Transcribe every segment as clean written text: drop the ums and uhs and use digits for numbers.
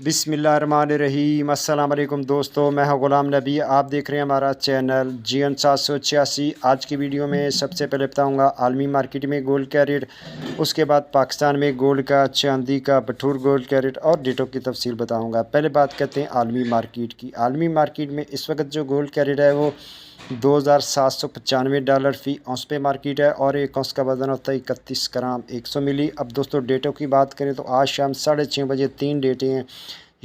बिस्मिल्लाहिर्रहमानिर्रहीम। अस्सलाम वालेकुम दोस्तों, मैं हूं ग़ुलाम नबी। आप देख रहे हैं हमारा चैनल GN 786। आज की वीडियो में सबसे पहले बताऊंगा आलमी मार्केट में गोल्ड का रेट, उसके बाद पाकिस्तान में गोल्ड का, चांदी का, बटूर गोल्ड का रेट और डेटों की तफसील बताऊंगा। पहले बात करते हैं आलमी मार्केट की। आलमी मार्केट में इस वक्त जो गोल्ड का रेट है वो $2795 फ़ी औंस पे मार्केट है और एक औंस का वज़न होता है 31 ग्राम 100 मिली। अब दोस्तों डेटों की बात करें तो आज शाम 6:30 बजे 3 डेटें हैं।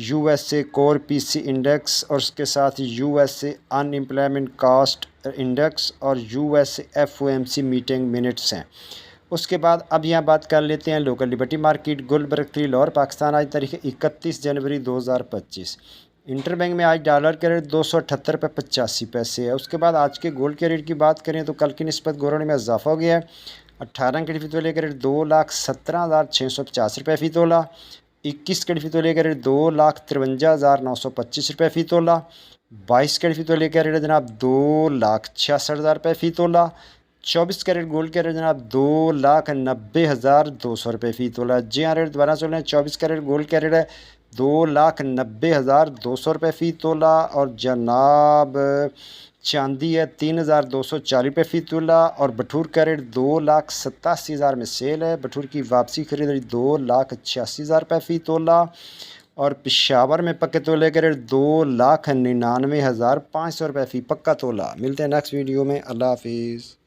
USA कोर PC इंडेक्स और उसके साथ USA अनएम्प्लॉयमेंट कॉस्ट इंडेक्स और USA FOMC मीटिंग मिनट्स हैं। उसके बाद अब यहाँ बात कर लेते हैं लोकल लिबर्टी मार्केट गोल्ड बरकरी लाहौर पाकिस्तान। आज तारीख 31 जनवरी 2025। इंटरबैंक में आज डॉलर का रेट 278 रुपये 85 है। उसके बाद आज के गोल्ड के रेट की बात करें तो कल की निस्बत गोल्ड में इजाफा हो गया है। 18 कैरेट फ़ी तोले का रेट 2,17,650 रुपये फ़ी तोला। 21 कैरेट फ़ी तोले का रेट 2,53,925 रुपये फ़ी तोला। 22 कैरेट फ़ी तोले का रेट जनाब 2,66,000 रुपये फ़ी तोला। 24 कैरेट गोल्ड का रेट जनाब 2,90,200 रुपये फ़ी तोला। जी हाँ, रेट दोबारा सुन लें। 24 कैरेट गोल्ड का रेट है 2,90,200 रुपये फ़ी तोला और जनाब चांदी है 3,240 रुपये फ़ी तोला और बटूर का रेट 2,87,000 में सेल है। बटूर की वापसी खरीदारी 2,86,000 रुपये फ़ी तोला और पेशावर में पक्के तोले का रेट 2,99,500 रुपये फ़ी पक्का तोला। मिलते हैं नेक्स्ट वीडियो में। अल्लाह हाफिज़।